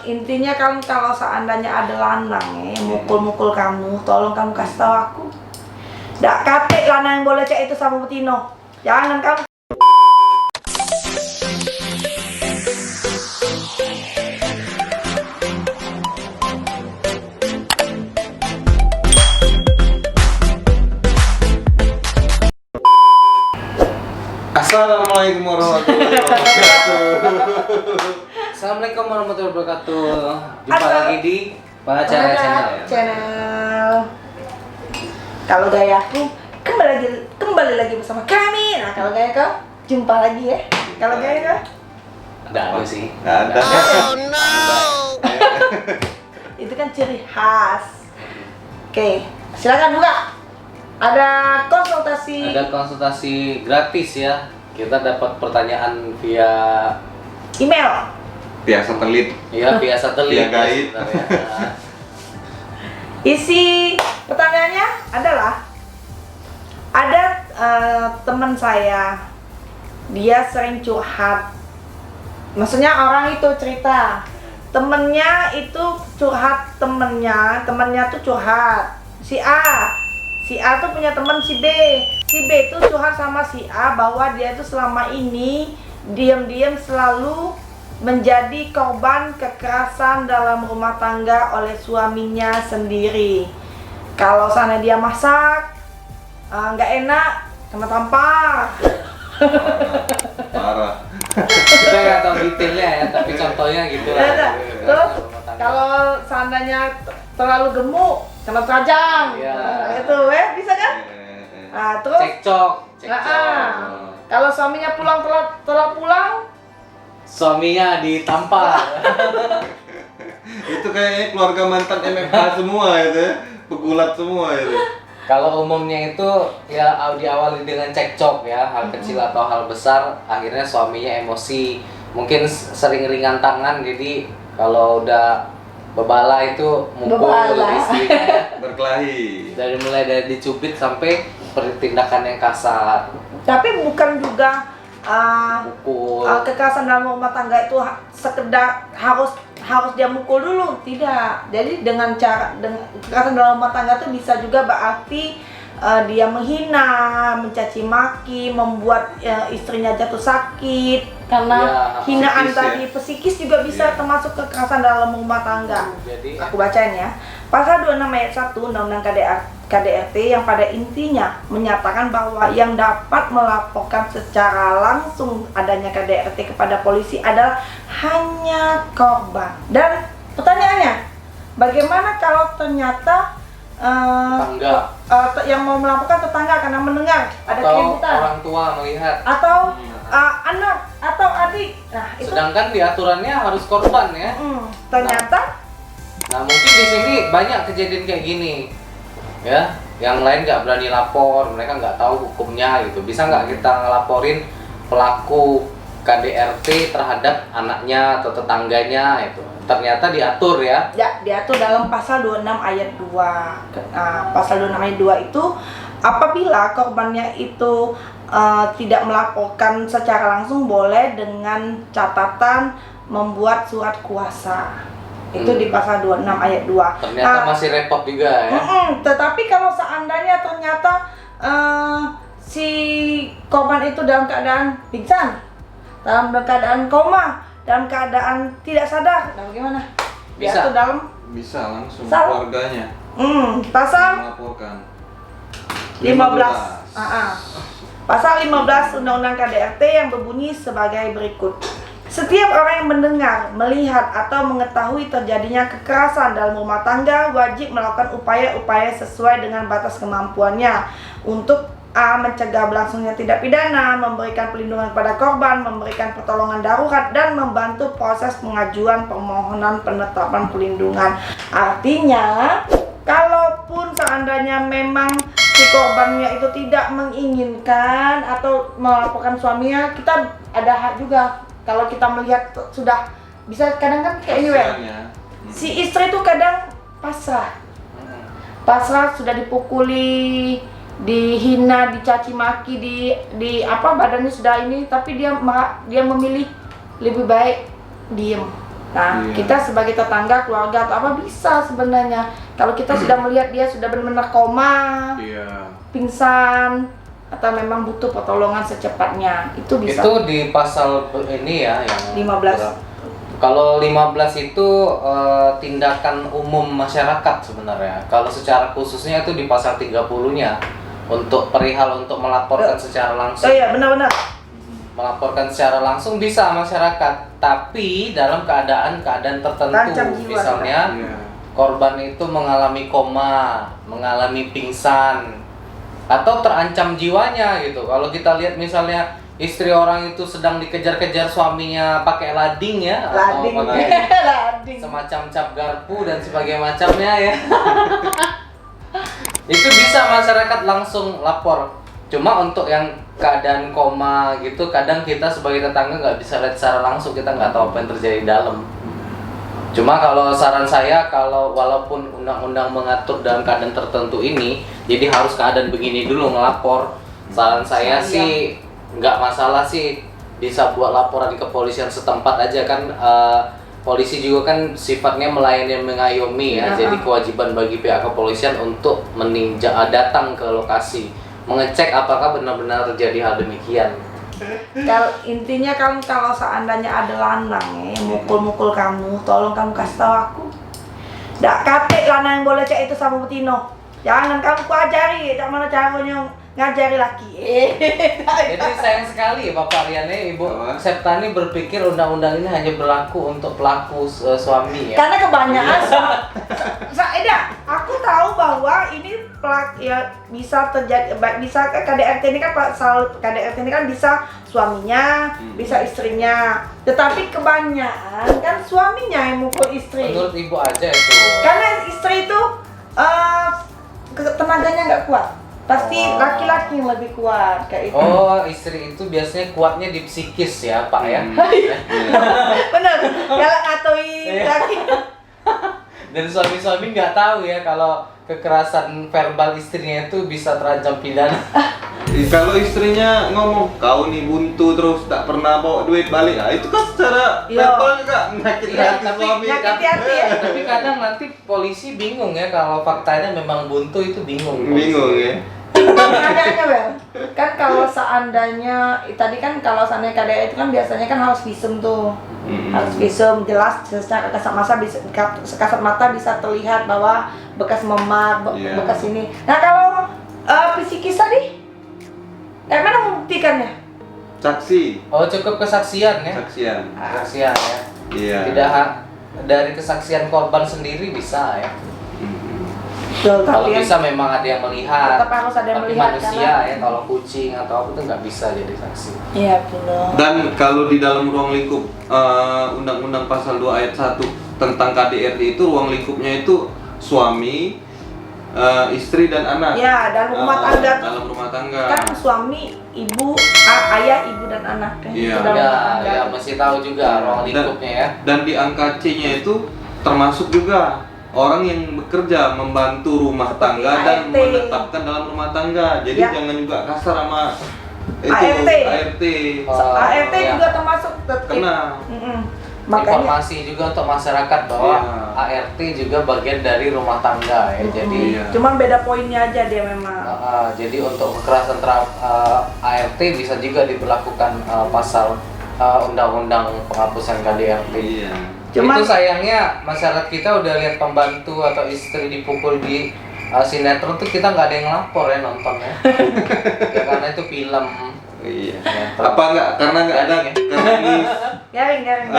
Intinya kalau seandainya ada lanang yang mukul-mukul kamu, tolong kamu kasih tahu aku. Nggak katik lanang yang boleh cek itu sama Betino. Jangan kamu. Assalamualaikum warahmatullahi wabarakatuh. Assalamualaikum warahmatullahi wabarakatuh. Jumpa lagi di Pacara Channel. Kalau gayaku kembali lagi bersama kami. Nah, kalau gaya kau jumpa lagi ya. Kalau gaya kau Nggak ada sih. Nggak ada. oh no. Itu kan ciri khas. Oke, silakan buka. Ada konsultasi Gratis ya. Kita dapat pertanyaan via email. Via satelit. via satelit. Via gaib. sebenarnya. Isi pertanyaannya adalah ada teman saya, dia sering curhat. Maksudnya orang itu cerita temennya itu curhat, temennya tuh curhat. Si A tuh punya teman si B tuh curhat sama si A bahwa dia tuh selama ini diam-diam selalu menjadi korban kekerasan dalam rumah tangga oleh suaminya sendiri. Kalau sana dia masak nggak enak, kena tampar. Parah. Kita nggak tahu detailnya ya, tapi contohnya gitu lah. Terus kalau seandainya terlalu gemuk, kena terajang. Iya. Itu bisa kan? Nah, terus Cekcok. kalau suaminya pulang telat pulang, Suaminya ditampar. Itu kayaknya keluarga mantan MFH semua itu, ya. Pegulat semua itu. Kalau umumnya itu ya diawali dengan cekcok ya, hal kecil atau hal besar, akhirnya suaminya emosi, mungkin sering ringan tangan, jadi kalau udah bebala itu mukul istrinya. Berkelahi. Mulai dari dicubit sampai tindakan yang kasar. tapi bukan juga Mukul. kekerasan dalam rumah tangga itu sekedar harus dia mukul dulu, tidak. Jadi dengan kekerasan dalam rumah tangga itu bisa juga berarti dia menghina, mencaci maki, membuat istrinya jatuh sakit karena hinaan psikis, tadi. Psikis juga bisa termasuk kekerasan dalam rumah tangga. Jadi Aku bacain ya. Pasal 26 ayat 1 Undang-Undang KDRT yang pada intinya menyatakan bahwa yang dapat melaporkan secara langsung adanya KDRT kepada polisi adalah hanya korban. Dan pertanyaannya, bagaimana kalau ternyata tetangga yang mau melaporkan tetangga karena mendengar ada atau keributan, orang tua melihat, atau anak atau adik? Nah, itu sedangkan di aturannya harus korban ya. ternyata Nah mungkin di sini banyak kejadian kayak gini ya, yang lain nggak berani lapor, mereka nggak tahu hukumnya gitu. Bisa nggak kita ngelaporin pelaku KDRT terhadap anaknya atau tetangganya itu? Ternyata diatur ya. Ya, diatur dalam pasal 26 ayat 2. Pasal 26 ayat 2 itu apabila korbannya itu tidak melaporkan secara langsung, boleh dengan catatan membuat surat kuasa. Itu di pasal 26 ayat 2. Ternyata masih repot juga ya. Tetapi kalau seandainya ternyata si korban itu dalam keadaan pingsan, dalam keadaan koma, dalam keadaan tidak sadar, nah bagaimana? Bisa. Diatur dalam Bisa langsung Salah. keluarganya pasal melaporkan. 15. Pasal 15 Undang-Undang KDRT yang berbunyi sebagai berikut. Setiap orang yang mendengar, melihat, atau mengetahui terjadinya kekerasan dalam rumah tangga wajib melakukan upaya-upaya sesuai dengan batas kemampuannya untuk mencegah berlangsungnya tindak pidana, memberikan perlindungan kepada korban, memberikan pertolongan darurat, dan membantu proses pengajuan permohonan penetapan perlindungan. Artinya, kalaupun seandainya memang si korbannya itu tidak menginginkan atau melaporkan suaminya, kita ada hak juga. Kalau kita melihat sudah bisa, kadang kan kayak ini si istri itu kadang pasrah, sudah dipukuli, dihina, dicaci maki, di badannya sudah ini, tapi dia memilih lebih baik diem. Nah, Iya. kita sebagai tetangga, keluarga atau apa bisa sebenarnya. Kalau kita sudah melihat dia sudah benar-benar koma, Iya. pingsan, atau memang butuh pertolongan secepatnya, itu bisa. Itu di pasal ini ya yang 15. Kalau 15 itu tindakan umum masyarakat sebenarnya. Kalau secara khususnya itu di pasal 30-nya untuk perihal untuk melaporkan secara Oh langsung. iya, benar-benar. Melaporkan secara langsung bisa masyarakat, tapi dalam keadaan tertentu. Terancam jiwa, Misalnya Iya. korban itu mengalami koma, mengalami pingsan, atau terancam jiwanya gitu. Kalau kita lihat misalnya istri orang itu sedang dikejar-kejar suaminya pakai lading ya, Lading. atau pakai Lading. semacam cap garpu dan sebagainya macamnya ya. Itu bisa masyarakat langsung lapor. Cuma untuk yang keadaan koma gitu, kadang kita sebagai tetangga nggak bisa lihat secara langsung, kita nggak tahu apa yang terjadi di dalam. Cuma kalau saran saya, kalau walaupun undang-undang mengatur dalam keadaan tertentu ini, jadi harus keadaan begini dulu ngelapor. Saran saya sih nggak masalah sih, bisa buat laporan ke kepolisian setempat aja kan. Polisi juga kan sifatnya melayani dan mengayomi ya, Ya. jadi kewajiban bagi pihak kepolisian untuk datang ke lokasi, mengecek apakah benar-benar terjadi hal demikian. Kalau intinya kalau seandainya ada lanang yang mukul-mukul kamu, tolong kamu kasih tahu aku. Nggak kate lanang yang boleh cek itu sama betino. Jangan kamu kuajari, tak mana caranya ngajari laki. Jadi sayang sekali ya Bapak Riane, Ibu Apa? Septani berpikir undang-undang ini hanya berlaku untuk pelaku suami ya. Karena kebanyakan aku tahu bahwa ini ya bisa terjadi, bisa KDRT ini kan pasal KDRT ini kan bisa suaminya, bisa istrinya. Tetapi kebanyakan kan suaminya yang mukul istri. Menurut Ibu aja itu. Karena istri itu tenaganya nggak kuat. Pasti Oh. laki-laki yang lebih kuat kayak itu. Oh, istri itu biasanya kuatnya di psikis ya, Pak ya. Bener, galak ngatoi Iya. laki. Dan suami-suami nggak tahu ya kalau kekerasan verbal istrinya itu bisa terancam pidana. Kalau istrinya ngomong kau nih buntu terus tak pernah bawa duit balik, nah itu kan secara Iya. verbal juga menyakiti Iya, hati tapi suami. nyakiti hati ya. Tapi kadang nanti polisi bingung ya kalau faktanya memang buntu, itu bingung. polisi. Bingung ya. Makanya Bel, kan kalau seandainya tadi kan kalau seandainya KDR itu kan biasanya kan harus visum tuh. Harus visum jelas secara kasat mata bisa terlihat bahwa bekas memar, Iya. bekas ini. Nah kalau psikis tadi, kayak mana membuktikannya? Saksi, Oh, cukup kesaksian ya. saksian. Kesaksian ya. Iya. Tidak dari kesaksian korban sendiri bisa ya. Betul, Kalau tapi bisa memang ada yang melihat. tetap harus ada yang Tapi melihat manusia karena- ya, kalau kucing atau apa itu nggak bisa jadi saksi. Iya betul. Dan kalau di dalam ruang lingkup Undang-Undang Pasal 2 Ayat 1 tentang KDRT itu ruang lingkupnya itu suami, istri dan anak. Ya, dan rumah tangga Dalam rumah tangga. kan suami, ibu, ayah, ibu dan anak kan. Iya. Itu dalam Ya, rumah tangga. ya mesti tahu juga ruang lingkupnya ya. Dan di angka C-nya itu termasuk juga orang yang bekerja membantu rumah Seperti tangga dan ART. menetapkan dalam rumah tangga. Jadi Ya. jangan juga kasar sama itu ART. ART. Oh, ART ya. juga termasuk tertib. Kena. Makanya Informasi juga untuk masyarakat bahwa Iya. ART juga bagian dari rumah tangga ya. Jadi Iya. cuman beda poinnya aja dia memang. jadi untuk kekerasan ART bisa juga diberlakukan pasal undang-undang penghapusan KDRT. Iya. Cuman- Itu sayangnya masyarakat kita udah lihat pembantu atau istri dipukul di sinetron tuh kita nggak ada yang lapor ya nonton ya. Ya karena itu film. Iya. Sinetron. Apa enggak karena enggak ada Garing ya? karena ini Garing.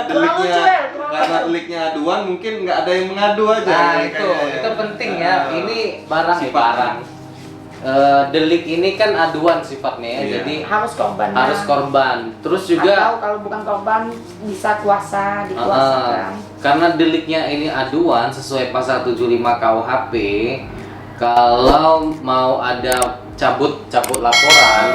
Kurang lucu deliknya ya, kurang karena lucu. deliknya aduan mungkin nggak ada yang mengadu aja. Nah kayaknya. itu penting ya. Ini barang Sifat. barang. Delik ini kan aduan sifatnya ya. Iya. Jadi Harus korban. harus korban. Terus Atau juga kalau bukan korban bisa kuasa, dikuasakan. karena deliknya ini aduan sesuai pasal 75 KUHP, kalau mau ada cabut laporan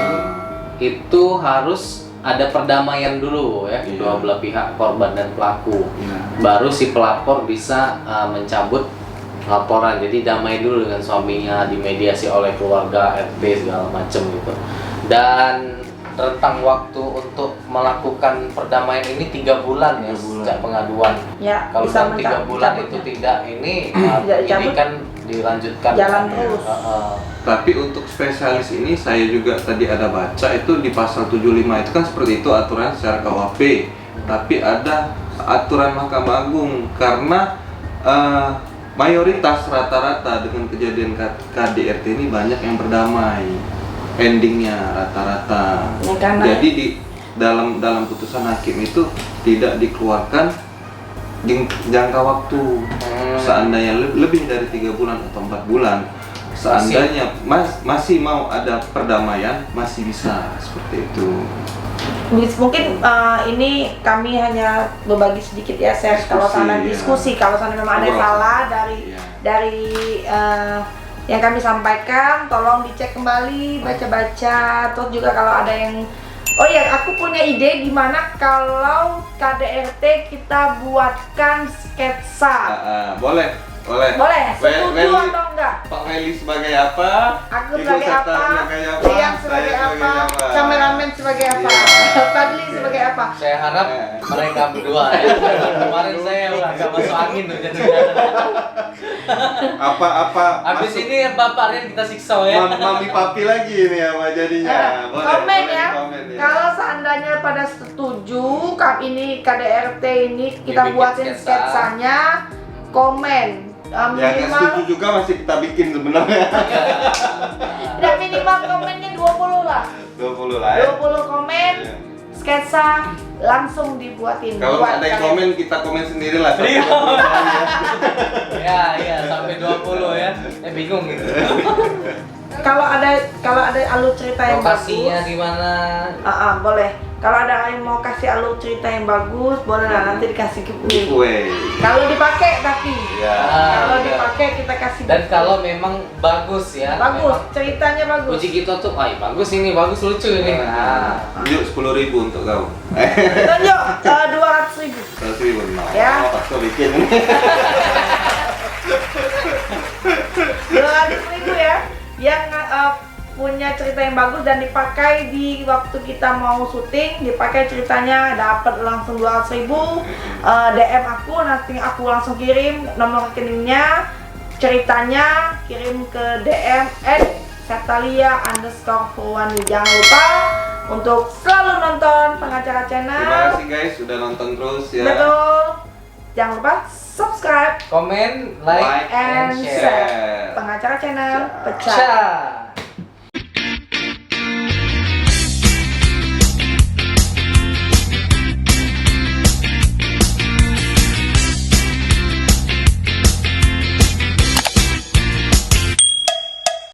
itu harus ada perdamaian dulu ya, Iya. kedua belah pihak korban dan pelaku. Nah, Baru si pelapor bisa mencabut laporan. Jadi damai dulu dengan suaminya, dimediasi oleh keluarga, RT segala macam gitu. Dan rentang waktu untuk melakukan perdamaian ini 3 bulan ya 3 bulan. sejak pengaduan. Ya, Kalau bisa dalam 3 bulan itu mencabutnya. tidak ini Tidak ini dicabut. kan dilanjutkan. Jalan Ya. terus. Tapi untuk spesialis ini saya juga tadi ada baca itu di pasal 75 itu kan seperti itu aturan secara KUHP. Tapi ada aturan Mahkamah Agung karena mayoritas rata-rata dengan kejadian KDRT ini banyak yang berdamai endingnya rata-rata. Ya, karena- Jadi di dalam putusan hakim itu tidak dikeluarkan jangka waktu seandainya lebih dari 3 bulan atau 4 bulan. Seandainya masih mau ada perdamaian masih bisa seperti itu. Mungkin ini kami hanya berbagi sedikit ya, share kalau Diskusi, sana ya. diskusi kalau sana memang ada yang Ngobrol. salah Iya. dari yang kami sampaikan, tolong dicek kembali, baca-baca. Terus juga kalau ada yang aku punya ide gimana kalau KDRT kita buatkan sketsa. Boleh. Boleh, setuju atau enggak? Pak Weli sebagai apa? Aku Ibu sebagai Seta apa? sebagai apa? Rian sebagai Saya apa? Kameramen sebagai apa? Iya. Fadli sebagai apa? Saya harap mereka berdua ya. Kemarin saya udah agak masuk angin tuh jadinya. Apa? Habis ini Bapak Rian kita siksa ya. Mami papi lagi ini apa jadinya? Komen ya. Komen ya. Kalau seandainya pada setuju ini KDRT ini kita Dibikin buatin sketsa. sketsanya, komen. Ya nggak setuju Minimal juga masih kita bikin sebenarnya. tidak minimal komennya 20 lah. 20 lah ya. 20 komen, Iya. sketsa langsung dibuatin. Kalau Buat ada yang kalian. komen kita komen sendiri lah. Iya. 20 kali ya. Ya, sampai 20 ya. Bingung gitu. Kalau ada alur cerita yang Lokasinya bagus, di mana? boleh. Kalau ada yang mau kasih alur cerita yang bagus, boleh lah nanti dikasih giveaway. Giveaway. Kalau dipakai tapi, Ya. kalau iya. dipakai kita kasih. Dan giveaway. kalau memang bagus ya. bagus, memang ceritanya bagus. Uji kita tuh, bagus ini, bagus lucu ini. Nah, Yuk 10.000 untuk kau. Tunjuk 200.000. 100.000 nah. Ya. Paksa bikin. 200.000 ya. Yang punya cerita yang bagus dan dipakai di waktu kita mau syuting, dipakai ceritanya dapat langsung 200.000. DM aku, nanti aku langsung kirim nomor rekeningnya, ceritanya kirim ke DM @setalia_1. Jangan lupa untuk selalu nonton Pengacara Terima Channel. kasih guys sudah nonton terus ya. Betul. Jangan lupa subscribe komen, like, and and share. share. Pengacara Channel pecah. Ciao.